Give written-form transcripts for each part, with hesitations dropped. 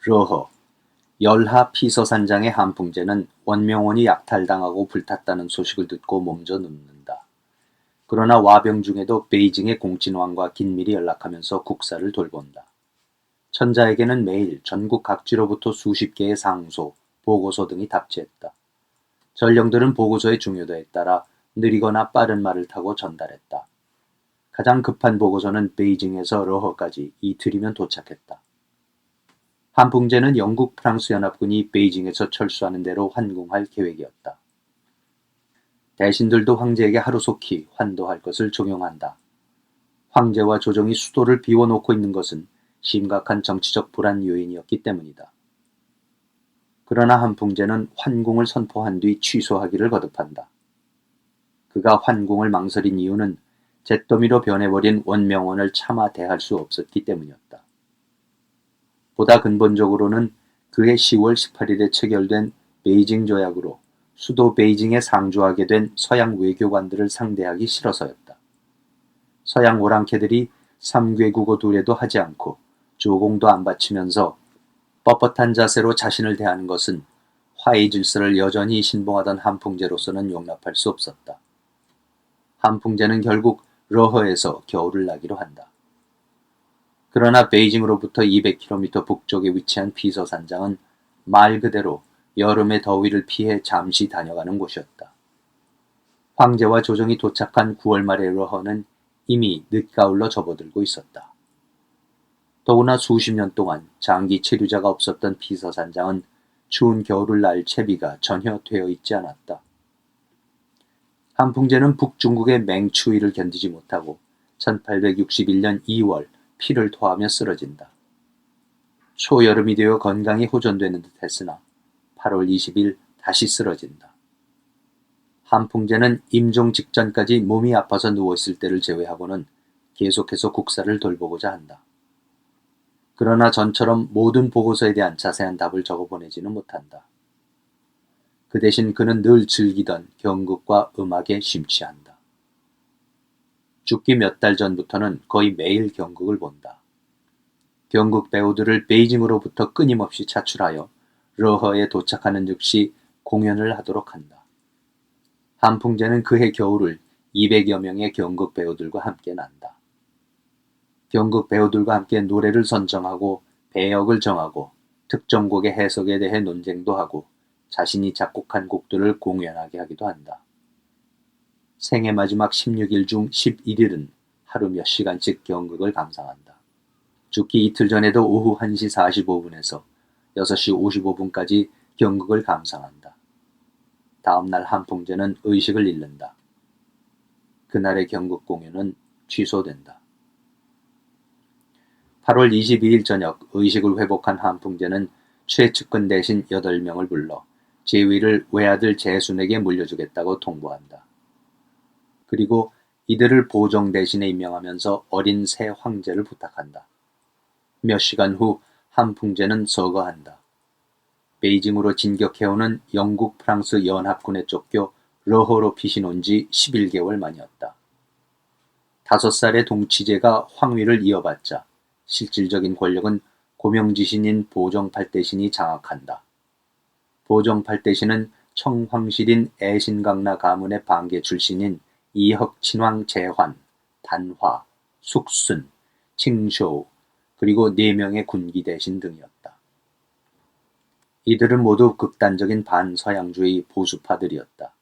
러허, 열하 피서산장의 한풍제는 원명원이 약탈당하고 불탔다는 소식을 듣고 몸져 눕는다. 그러나 와병 중에도 베이징의 공친왕과 긴밀히 연락하면서 국사를 돌본다. 천자에게는 매일 전국 각지로부터 수십 개의 상소, 보고서 등이 답지했다. 전령들은 보고서의 중요도에 따라 느리거나 빠른 말을 타고 전달했다. 가장 급한 보고서는 베이징에서 러허까지 이틀이면 도착했다. 한풍제는 영국 프랑스 연합군이 베이징에서 철수하는 대로 환공할 계획이었다. 대신들도 황제에게 하루속히 환도할 것을 종용한다. 황제와 조정이 수도를 비워놓고 있는 것은 심각한 정치적 불안 요인이었기 때문이다. 그러나 한풍제는 환공을 선포한 뒤 취소하기를 거듭한다. 그가 환공을 망설인 이유는 잿더미로 변해버린 원명원을 차마 대할 수 없었기 때문이었다. 보다 근본적으로는 그해 10월 18일에 체결된 베이징 조약으로 수도 베이징에 상주하게 된 서양 외교관들을 상대하기 싫어서였다. 서양 오랑캐들이 3궤국어 둘에도 하지 않고 조공도 안 바치면서 뻣뻣한 자세로 자신을 대하는 것은 화해 질서를 여전히 신봉하던 한풍제로서는 용납할 수 없었다. 한풍제는 결국 러허에서 겨울을 나기로 한다. 그러나 베이징으로부터 200km 북쪽에 위치한 피서산장은 말 그대로 여름의 더위를 피해 잠시 다녀가는 곳이었다. 황제와 조정이 도착한 9월 말의 러허는 이미 늦가을로 접어들고 있었다. 더구나 수십 년 동안 장기 체류자가 없었던 피서산장은 추운 겨울을 날 채비가 전혀 되어 있지 않았다. 한풍제는 북중국의 맹추위를 견디지 못하고 1861년 2월 피를 토하며 쓰러진다. 초여름이 되어 건강이 호전되는 듯 했으나 8월 20일 다시 쓰러진다. 한풍제는 임종 직전까지 몸이 아파서 누워있을 때를 제외하고는 계속해서 국사를 돌보고자 한다. 그러나 전처럼 모든 보고서에 대한 자세한 답을 적어보내지는 못한다. 그 대신 그는 늘 즐기던 경극과 음악에 심취한다. 죽기 몇 달 전부터는 거의 매일 경극을 본다. 경극 배우들을 베이징으로부터 끊임없이 차출하여 러허에 도착하는 즉시 공연을 하도록 한다. 한풍제는 그해 겨울을 200여 명의 경극 배우들과 함께 난다. 경극 배우들과 함께 노래를 선정하고 배역을 정하고 특정 곡의 해석에 대해 논쟁도 하고 자신이 작곡한 곡들을 공연하게 하기도 한다. 생애 마지막 16일 중 11일은 하루 몇 시간씩 경극을 감상한다. 죽기 이틀 전에도 오후 1시 45분에서 6시 55분까지 경극을 감상한다. 다음날 한풍제는 의식을 잃는다. 그날의 경극 공연은 취소된다. 8월 22일 저녁 의식을 회복한 한풍제는 최측근 대신 8명을 불러 제위를 외아들 제순에게 물려주겠다고 통보한다. 그리고 이들을 보정 대신에 임명하면서 어린 새 황제를 부탁한다. 몇 시간 후 한풍제는 서거한다. 베이징으로 진격해오는 영국 프랑스 연합군에 쫓겨 러허로 피신 온 지 11개월 만이었다. 5살의 동치제가 황위를 이어받자 실질적인 권력은 고명지신인 보정팔대신이 장악한다. 보정팔대신은 청황실인 애신강나 가문의 방계 출신인 이혁친왕 제환, 단화, 숙순, 칭쇼우 그리고 4명의 군기 대신 등이었다. 이들은 모두 극단적인 반서양주의 보수파들이었다.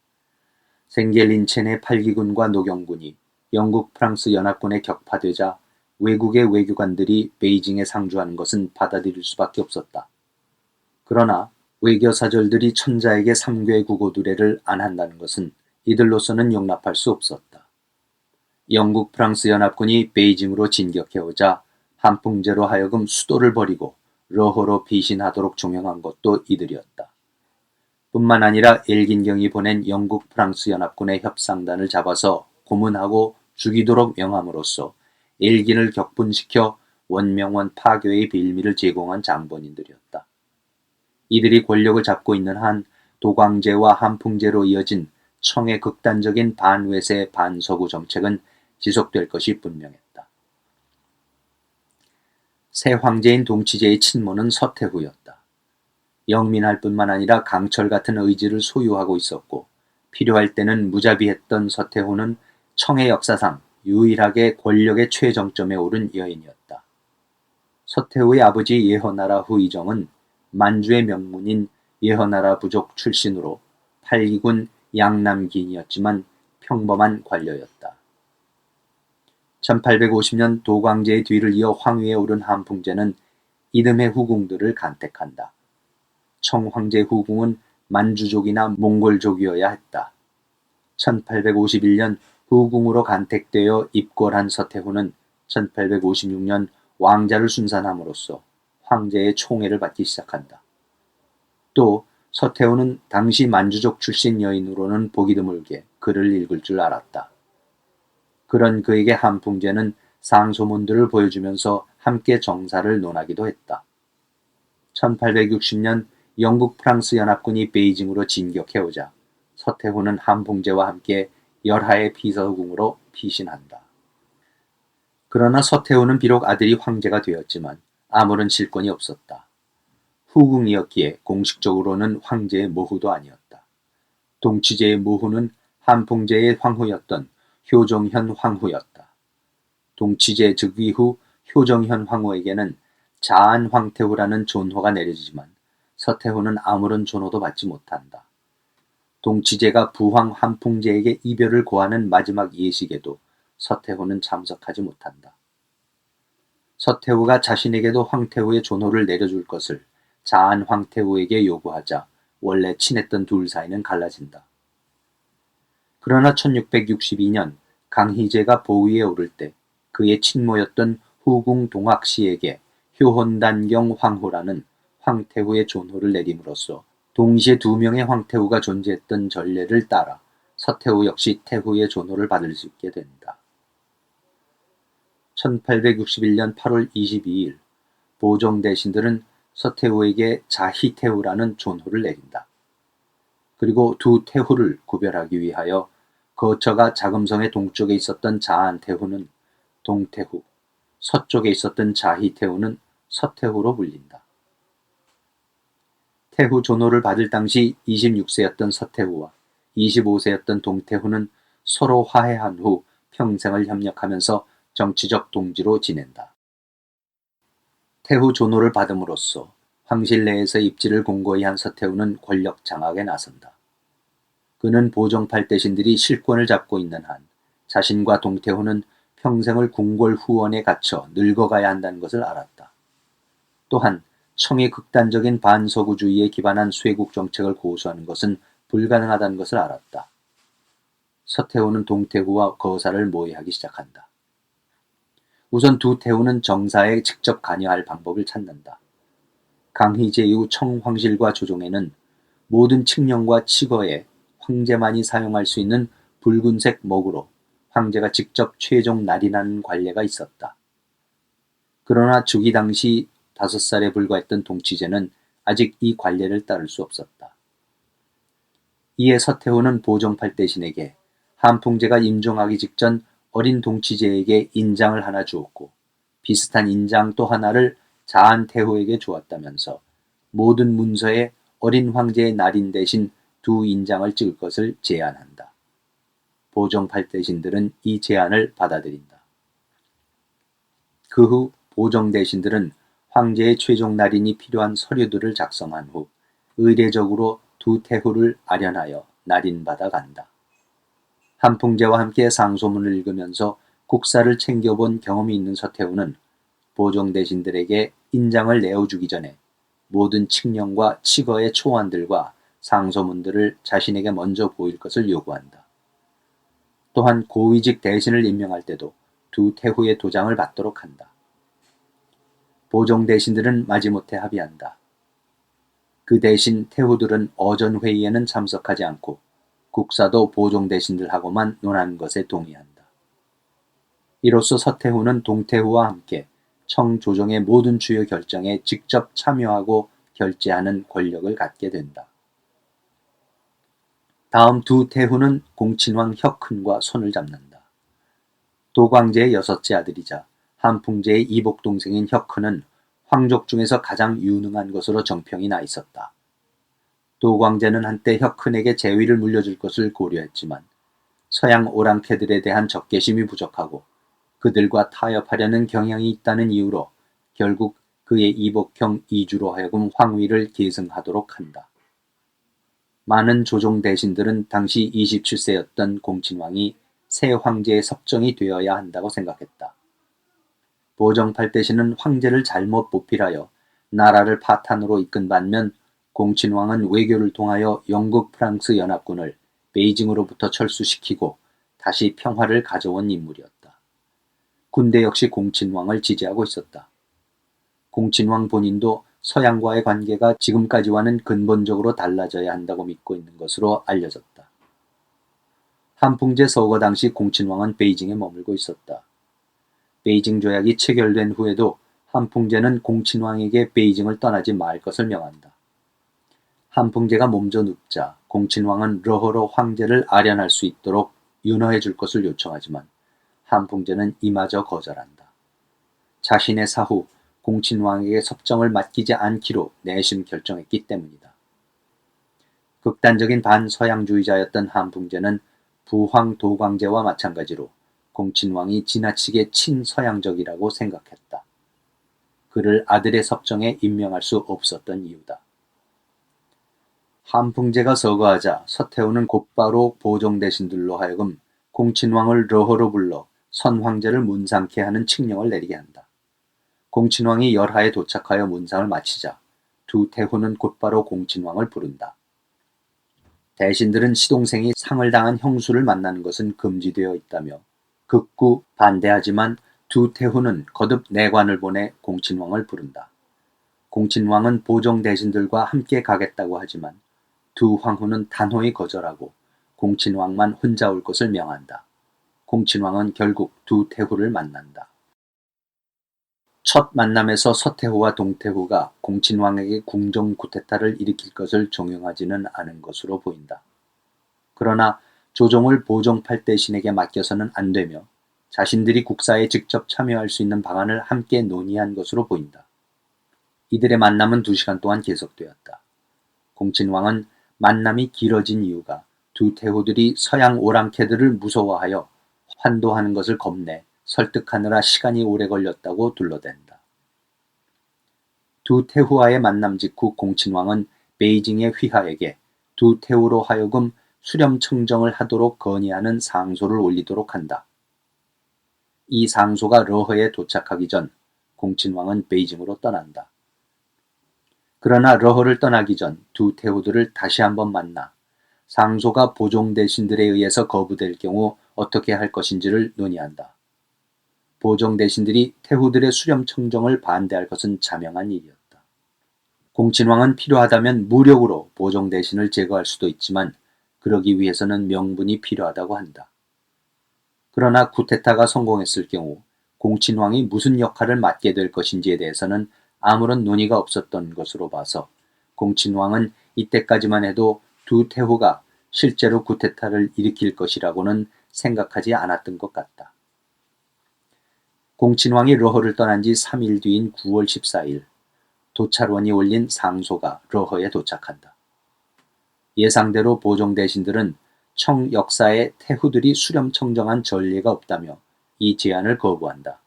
생겔린첸의 8기군과 노경군이 영국 프랑스 연합군에 격파되자 외국의 외교관들이 베이징에 상주하는 것은 받아들일 수밖에 없었다. 그러나 외교사절들이 천자에게 3궤국어 두례를 안 한다는 것은 이들로서는 용납할 수 없었다. 영국 프랑스 연합군이 베이징으로 진격해오자 한풍제로 하여금 수도를 버리고 러허로 피신하도록 종용한 것도 이들이었다. 뿐만 아니라 엘긴경이 보낸 영국 프랑스 연합군의 협상단을 잡아서 고문하고 죽이도록 명함으로써 엘긴을 격분시켜 원명원 파괴의 빌미를 제공한 장본인들이었다. 이들이 권력을 잡고 있는 한 도광제와 한풍제로 이어진 청의 극단적인 반외세 반서구 정책은 지속될 것이 분명했다. 새 황제인 동치제의 친모는 서태후였다. 영민할 뿐만 아니라 강철 같은 의지를 소유하고 있었고 필요할 때는 무자비했던 서태후는 청의 역사상 유일하게 권력의 최정점에 오른 여인이었다. 서태후의 아버지 예허나라 후이정은 만주의 명문인 예허나라 부족 출신으로 팔기군 양남기인이었지만 평범한 관료였다. 1850년 도광제의 뒤를 이어 황위에 오른 한풍제는 이듬해 후궁들을 간택한다. 청황제 후궁은 만주족이나 몽골족이어야 했다. 1851년 후궁으로 간택되어 입궐한 서태후는 1856년 왕자를 순산함으로써 황제의 총애를 받기 시작한다. 또 서태후는 당시 만주족 출신 여인으로는 보기 드물게 글을 읽을 줄 알았다. 그런 그에게 한풍제는 상소문들을 보여주면서 함께 정사를 논하기도 했다. 1860년 영국 프랑스 연합군이 베이징으로 진격해오자 서태후는 한풍제와 함께 열하의 피서궁으로 피신한다. 그러나 서태후는 비록 아들이 황제가 되었지만 아무런 실권이 없었다. 후궁이었기에 공식적으로는 황제의 모후도 아니었다. 동치제의 모후는 한풍제의 황후였던 효정현 황후였다. 동치제 즉위 후 효정현 황후에게는 자안 황태후라는 존호가 내려지지만 서태후는 아무런 존호도 받지 못한다. 동치제가 부황 한풍제에게 이별을 고하는 마지막 예식에도 서태후는 참석하지 못한다. 서태후가 자신에게도 황태후의 존호를 내려줄 것을 자안 황태후에게 요구하자 원래 친했던 둘 사이는 갈라진다. 그러나 1662년 강희제가 보위에 오를 때 그의 친모였던 후궁 동학씨에게 효혼단경 황후라는 황태후의 존호를 내림으로써 동시에 두 명의 황태후가 존재했던 전례를 따라 서태후 역시 태후의 존호를 받을 수 있게 된다. 1861년 8월 22일 보종 대신들은 서태후에게 자희태후라는 존호를 내린다. 그리고 두 태후를 구별하기 위하여 거처가 자금성의 동쪽에 있었던 자안태후는 동태후, 서쪽에 있었던 자희태후는 서태후로 불린다. 태후 존호를 받을 당시 26세였던 서태후와 25세였던 동태후는 서로 화해한 후 평생을 협력하면서 정치적 동지로 지낸다. 태후 존호를 받음으로써 황실 내에서의 입지를 공고히 한 서태후는 권력 장악에 나선다. 그는 보정팔 대신들이 실권을 잡고 있는 한 자신과 동태후는 평생을 궁궐 후원에 갇혀 늙어가야 한다는 것을 알았다. 또한 청의 극단적인 반서구주의에 기반한 쇄국 정책을 고수하는 것은 불가능하다는 것을 알았다. 서태후는 동태후와 거사를 모의하기 시작한다. 우선 두 태후는 정사에 직접 관여할 방법을 찾는다. 강희제 이후 청황실과 조정에는 모든 칙령과 칙어에 황제만이 사용할 수 있는 붉은색 먹으로 황제가 직접 최종 날인하는 관례가 있었다. 그러나 즉위 당시 5살에 불과했던 동치제는 아직 이 관례를 따를 수 없었다. 이에 서태후는 보정팔 대신에게 한풍제가 임종하기 직전 어린 동치제에게 인장을 하나 주었고 비슷한 인장 또 하나를 자안태후에게 주었다면서 모든 문서에 어린 황제의 날인 대신 두 인장을 찍을 것을 제안한다. 보정팔 대신들은 이 제안을 받아들인다. 그 후 보정 대신들은 황제의 최종 날인이 필요한 서류들을 작성한 후 의례적으로 두 태후를 아련하여 날인받아 간다. 한풍제와 함께 상소문을 읽으면서 국사를 챙겨본 경험이 있는 서태후는 보정 대신들에게 인장을 내어주기 전에 모든 칙령과 칙어의 초안들과 상소문들을 자신에게 먼저 보일 것을 요구한다. 또한 고위직 대신을 임명할 때도 두 태후의 도장을 받도록 한다. 보정 대신들은 마지못해 합의한다. 그 대신 태후들은 어전회의에는 참석하지 않고 국사도 보정 대신들하고만 논하는 것에 동의한다. 이로써 서태후는 동태후와 함께 청조정의 모든 주요 결정에 직접 참여하고 결재하는 권력을 갖게 된다. 다음 두 태후는 공친왕 혁훈과 손을 잡는다. 도광제의 6째 아들이자 한풍제의 이복 동생인 혁훈은 황족 중에서 가장 유능한 것으로 정평이 나 있었다. 도광제는 한때 혁훈에게 재위를 물려줄 것을 고려했지만 서양 오랑캐들에 대한 적개심이 부족하고 그들과 타협하려는 경향이 있다는 이유로 결국 그의 이복형 이주로 하여금 황위를 계승하도록 한다. 많은 조종 대신들은 당시 27세였던 공친왕이 새 황제의 섭정이 되어야 한다고 생각했다. 보정팔 대신은 황제를 잘못 보필하여 나라를 파탄으로 이끈 반면 공친왕은 외교를 통하여 영국 프랑스 연합군을 베이징으로부터 철수시키고 다시 평화를 가져온 인물이었다. 군대 역시 공친왕을 지지하고 있었다. 공친왕 본인도 서양과의 관계가 지금까지와는 근본적으로 달라져야 한다고 믿고 있는 것으로 알려졌다. 한풍제 서거 당시 공친왕은 베이징에 머물고 있었다. 베이징 조약이 체결된 후에도 한풍제는 공친왕에게 베이징을 떠나지 말 것을 명한다. 한풍제가 몸져 눕자 공친왕은 러허로 황제를 아련할 수 있도록 윤허해 줄 것을 요청하지만 한풍제는 이마저 거절한다. 자신의 사후 공친왕에게 섭정을 맡기지 않기로 내심 결정했기 때문이다. 극단적인 반서양주의자였던 한풍제는 부황 도광제와 마찬가지로 공친왕이 지나치게 친서양적이라고 생각했다. 그를 아들의 섭정에 임명할 수 없었던 이유다. 한풍제가 서거하자 서태후는 곧바로 보종대신들로 하여금 공친왕을 러허로 불러 선황제를 문상케 하는 칙령을 내리게 한다. 공친왕이 열하에 도착하여 문상을 마치자 두 태후는 곧바로 공친왕을 부른다. 대신들은 시동생이 상을 당한 형수를 만나는 것은 금지되어 있다며 극구 반대하지만 두 태후는 거듭 내관을 보내 공친왕을 부른다. 공친왕은 보종 대신들과 함께 가겠다고 하지만 두 황후는 단호히 거절하고 공친왕만 혼자 올 것을 명한다. 공친왕은 결국 두 태후를 만난다. 첫 만남에서 서태후와 동태후가 공친왕에게 궁정 쿠데타를 일으킬 것을 종용하지는 않은 것으로 보인다. 그러나 조종을 보종팔 대신에게 맡겨서는 안 되며 자신들이 국사에 직접 참여할 수 있는 방안을 함께 논의한 것으로 보인다. 이들의 만남은 2시간 동안 계속되었다. 공친왕은 만남이 길어진 이유가 두 태후들이 서양 오랑캐들을 무서워하여 환도하는 것을 겁내 설득하느라 시간이 오래 걸렸다고 둘러댄다. 두 태후와의 만남 직후 공친왕은 베이징의 휘하에게 두 태후로 하여금 수렴청정을 하도록 건의하는 상소를 올리도록 한다. 이 상소가 러허에 도착하기 전 공친왕은 베이징으로 떠난다. 그러나 러허를 떠나기 전 두 태후들을 다시 한번 만나 상소가 보종 대신들에 의해서 거부될 경우 어떻게 할 것인지를 논의한다. 보종 대신들이 태후들의 수렴 청정을 반대할 것은 자명한 일이었다. 공친왕은 필요하다면 무력으로 보종 대신을 제거할 수도 있지만 그러기 위해서는 명분이 필요하다고 한다. 그러나 쿠데타가 성공했을 경우 공친왕이 무슨 역할을 맡게 될 것인지에 대해서는 아무런 논의가 없었던 것으로 봐서 공친왕은 이때까지만 해도 두 태후가 실제로 쿠데타를 일으킬 것이라고는 생각하지 않았던 것 같다. 공친왕이 러허를 떠난 지 3일 뒤인 9월 14일 도찰원이 올린 상소가 러허에 도착한다. 예상대로 보종 대신들은 청 역사에 태후들이 수렴 청정한 전례가 없다며 이 제안을 거부한다.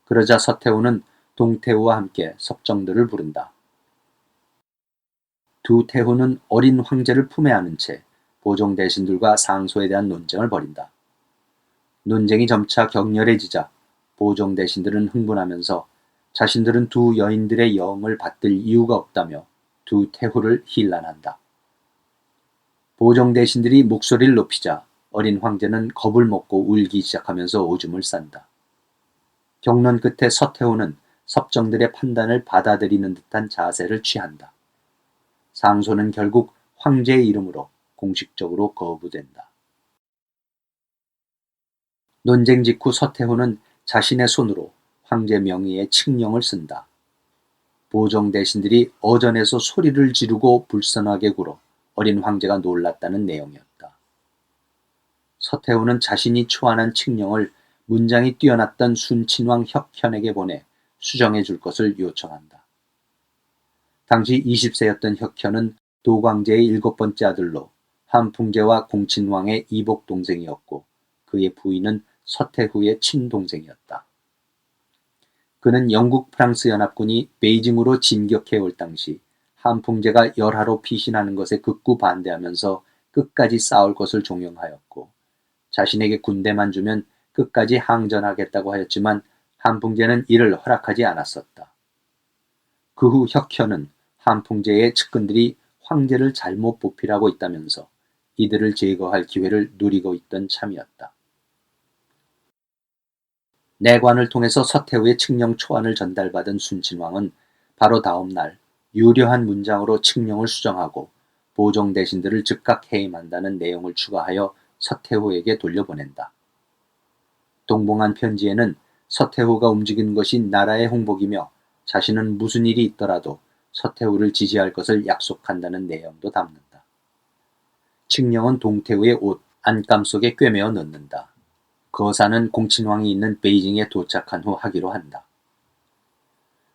그러자 서태후는 동태후와 함께 섭정들을 부른다. 두 태후는 어린 황제를 품에 안은 채 보종 대신들과 상소에 대한 논쟁을 벌인다. 논쟁이 점차 격렬해지자 보종 대신들은 흥분하면서 자신들은 두 여인들의 영을 받들 이유가 없다며 두 태후를 힐난한다. 보종 대신들이 목소리를 높이자 어린 황제는 겁을 먹고 울기 시작하면서 오줌을 싼다. 격론 끝에 서태후는 섭정들의 판단을 받아들이는 듯한 자세를 취한다. 상소는 결국 황제의 이름으로 공식적으로 거부된다. 논쟁 직후 서태후는 자신의 손으로 황제 명의의 칙령을 쓴다. 보종 대신들이 어전에서 소리를 지르고 불선하게 굴어 어린 황제가 놀랐다는 내용이었다. 서태후는 자신이 초안한 칙령을 문장이 뛰어났던 순친왕 혁현에게 보내 수정해 줄 것을 요청한다. 당시 20세였던 혁현은 도광제의 7번째 아들로 한풍제와 공친왕의 이복 동생이었고 그의 부인은 서태후의 친동생이었다. 그는 영국 프랑스 연합군이 베이징으로 진격해 올 당시 한풍제가 열하로 피신하는 것에 극구 반대하면서 끝까지 싸울 것을 종용하였고 자신에게 군대만 주면 끝까지 항전하겠다고 하였지만 한풍제는 이를 허락하지 않았었다. 그 후 혁현은 한풍제의 측근들이 황제를 잘못 보필하고 있다면서 이들을 제거할 기회를 누리고 있던 참이었다. 내관을 통해서 서태후의 칙령 초안을 전달받은 순친왕은 바로 다음 날 유려한 문장으로 칙령을 수정하고 보정 대신들을 즉각 해임한다는 내용을 추가하여 서태후에게 돌려보낸다. 동봉한 편지에는 서태후가 움직이는 것이 나라의 홍복이며 자신은 무슨 일이 있더라도 서태후를 지지할 것을 약속한다는 내용도 담는다. 칙령은 동태후의 옷, 안감 속에 꿰매어 넣는다. 거사는 공친왕이 있는 베이징에 도착한 후 하기로 한다.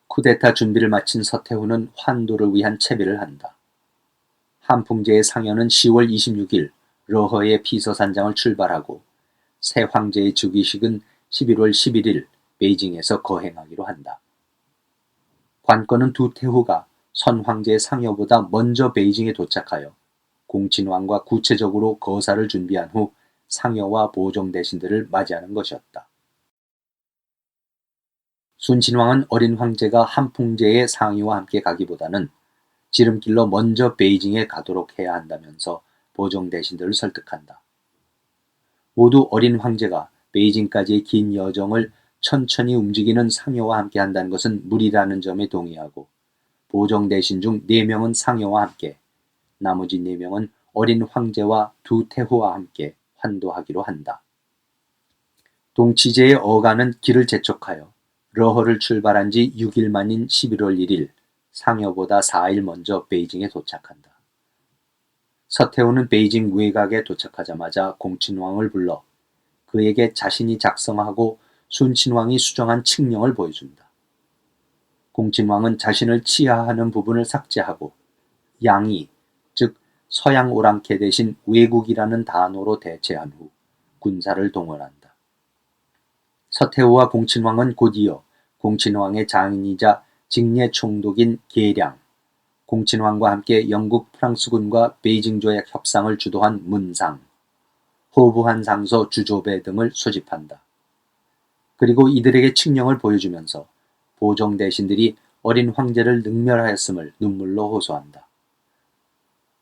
쿠데타 준비를 마친 서태후는 환도를 위한 채비를 한다. 한풍제의 상여는 10월 26일 러허의 피서산장을 출발하고 새 황제의 즉위식은 11월 11일 베이징에서 거행하기로 한다. 관건은 두 태후가 선 황제의 상여보다 먼저 베이징에 도착하여 공친왕과 구체적으로 거사를 준비한 후 상여와 보정 대신들을 맞이하는 것이었다. 순친왕은 어린 황제가 한풍제의 상의와 함께 가기보다는 지름길로 먼저 베이징에 가도록 해야 한다면서 보정 대신들을 설득한다. 모두 어린 황제가 베이징까지의 긴 여정을 천천히 움직이는 상여와 함께 한다는 것은 무리라는 점에 동의하고 보정 대신 중 4명은 상여와 함께, 나머지 4명은 어린 황제와 두 태후와 함께 환도하기로 한다. 동치제의 어가는 길을 재촉하여 러허를 출발한 지 6일 만인 11월 1일 상여보다 4일 먼저 베이징에 도착한다. 서태후는 베이징 외곽에 도착하자마자 공친왕을 불러 그에게 자신이 작성하고 순친왕이 수정한 칙령을 보여준다. 공친왕은 자신을 치하하는 부분을 삭제하고 양이, 즉 서양 오랑캐 대신 외국이라는 단어로 대체한 후 군사를 동원한다. 서태후와 공친왕은 곧이어 공친왕의 장인이자 직례 총독인 계량, 공친왕과 함께 영국 프랑스군과 베이징 조약 협상을 주도한 문상, 호부한 상서 주조배 등을 소집한다. 그리고 이들에게 칙령을 보여주면서 보정 대신들이 어린 황제를 능멸하였음을 눈물로 호소한다.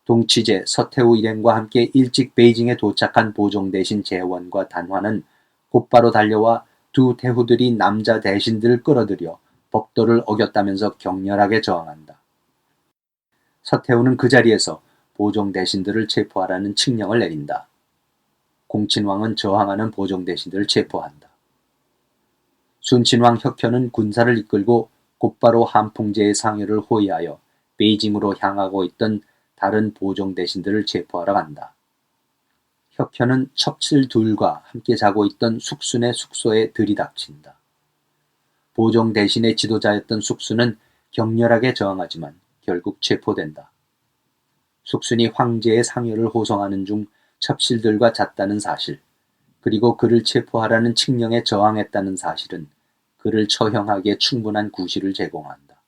동치제 서태후 일행과 함께 일찍 베이징에 도착한 보정 대신 재원과 단화는 곧바로 달려와 두 태후들이 남자 대신들을 끌어들여 법도를 어겼다면서 격렬하게 저항한다. 서태후는 그 자리에서 보정 대신들을 체포하라는 칙령을 내린다. 공친왕은 저항하는 보정 대신들을 체포한다. 순친왕 혁현은 군사를 이끌고 곧바로 한풍제의 상여를 호위하여 베이징으로 향하고 있던 다른 보정 대신들을 체포하러 간다. 혁현은 첩칠 둘과 함께 자고 있던 숙순의 숙소에 들이닥친다. 보정 대신의 지도자였던 숙순은 격렬하게 저항하지만 결국 체포된다. 숙순이 황제의 상여를 호송하는 중 첩실들과 잤다는 사실, 그리고 그를 체포하라는 칙령에 저항했다는 사실은 그를 처형하기에 충분한 구실을 제공한다.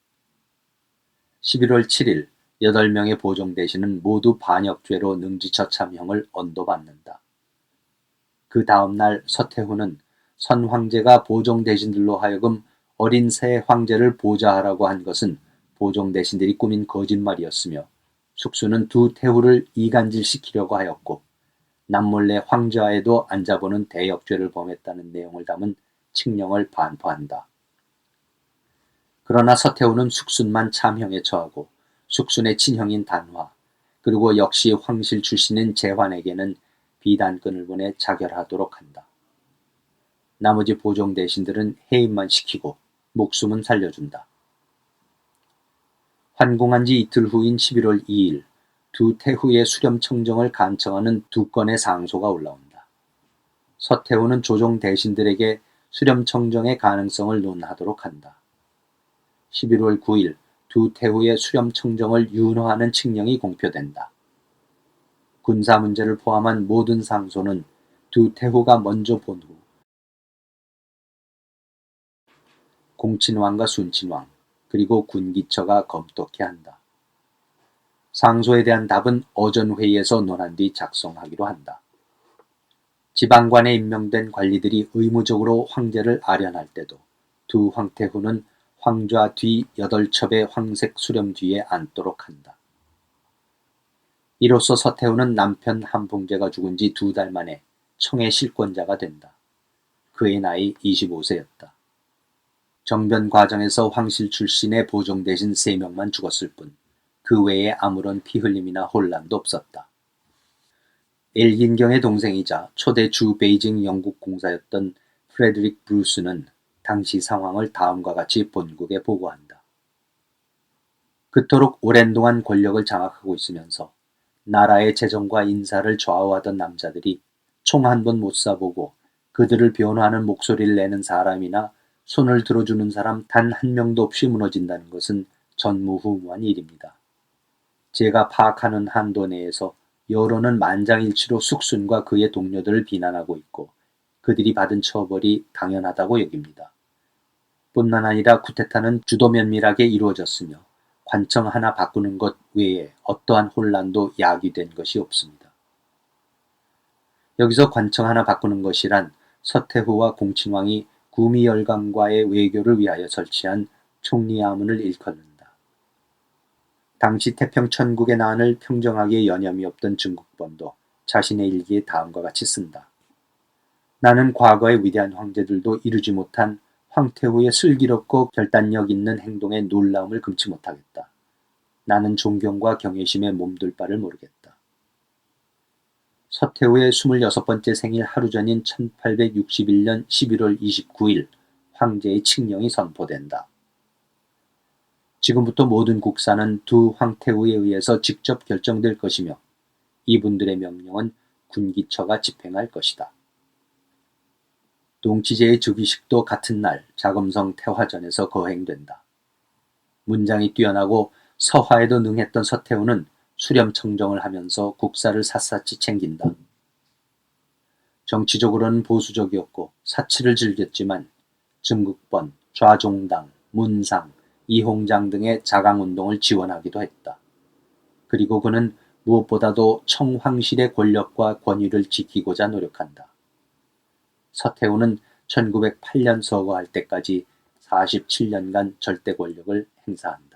11월 7일 8명의 보정 대신은 모두 반역죄로 능지처참형을 언도받는다. 그 다음 날 서태후는 선 황제가 보정 대신들로 하여금 어린 새 황제를 보좌하라고 한 것은 보정 대신들이 꾸민 거짓말이었으며 숙수는 두 태후를 이간질시키려고 하였고 남몰래 황제와에도 앉아보는 대역죄를 범했다는 내용을 담은 칙령을 반포한다. 그러나 서태후는 숙순만 참형에 처하고 숙순의 친형인 단화, 그리고 역시 황실 출신인 재환에게는 비단끈을 보내 자결하도록 한다. 나머지 보정 대신들은 해임만 시키고 목숨은 살려준다. 환공한 지 이틀 후인 11월 2일 두 태후의 수렴 청정을 간청하는 2건의 상소가 올라온다. 서태후는 조정 대신들에게 수렴 청정의 가능성을 논하도록 한다. 11월 9일 두 태후의 수렴청정을 윤허하는 칙령이 공표된다. 군사 문제를 포함한 모든 상소는 두 태후가 먼저 본 후 공친왕과 순친왕 그리고 군기처가 검토케 한다. 상소에 대한 답은 어전회의에서 논한 뒤 작성하기로 한다. 지방관에 임명된 관리들이 의무적으로 황제를 아련할 때도 두 황태후는 황좌 뒤 8첩의 황색 수렴 뒤에 앉도록 한다. 이로써 서태후는 남편 한풍제가 죽은 지 2달 만에 청의 실권자가 된다. 그의 나이 25세였다. 정변 과정에서 황실 출신의 보종 대신 3명만 죽었을 뿐 그 외에 아무런 피 흘림이나 혼란도 없었다. 엘긴경의 동생이자 초대 주 베이징 영국 공사였던 프레드릭 브루스는 당시 상황을 다음과 같이 본국에 보고한다. 그토록 오랜 동안 권력을 장악하고 있으면서 나라의 재정과 인사를 좌우하던 남자들이 총 한 번 못 쏴보고 그들을 변호하는 목소리를 내는 사람이나 손을 들어주는 사람 단 한 명도 없이 무너진다는 것은 전무후무한 일입니다. 제가 파악하는 한도 내에서 여론은 만장일치로 숙순과 그의 동료들을 비난하고 있고 그들이 받은 처벌이 당연하다고 여깁니다. 뿐만 아니라 쿠데타는 주도 면밀하게 이루어졌으며 관청 하나 바꾸는 것 외에 어떠한 혼란도 야기된 것이 없습니다. 여기서 관청 하나 바꾸는 것이란 서태후와 공친왕이 구미열강과의 외교를 위하여 설치한 총리야문을 일컫는다. 당시 태평 천국의 난을 평정하기에 여념이 없던 증국본도 자신의 일기에 다음과 같이 쓴다. 나는 과거의 위대한 황제들도 이루지 못한 황태후의 슬기롭고 결단력 있는 행동에 놀라움을 금치 못하겠다. 나는 존경과 경외심에 몸둘 바를 모르겠다. 서태후의 26번째 생일 하루 전인 1861년 11월 29일 황제의 칙령이 선포된다. 지금부터 모든 국사는 두 황태후에 의해서 직접 결정될 것이며 이분들의 명령은 군기처가 집행할 것이다. 동치제의 즉위식도 같은 날 자금성 태화전에서 거행된다. 문장이 뛰어나고 서화에도 능했던 서태후는 수렴청정을 하면서 국사를 샅샅이 챙긴다. 정치적으로는 보수적이었고 사치를 즐겼지만 증국본, 좌종당, 문상, 이홍장 등의 자강운동을 지원하기도 했다. 그리고 그는 무엇보다도 청황실의 권력과 권위를 지키고자 노력한다. 서태후는 1908년 서거할 때까지 47년간 절대 권력을 행사한다.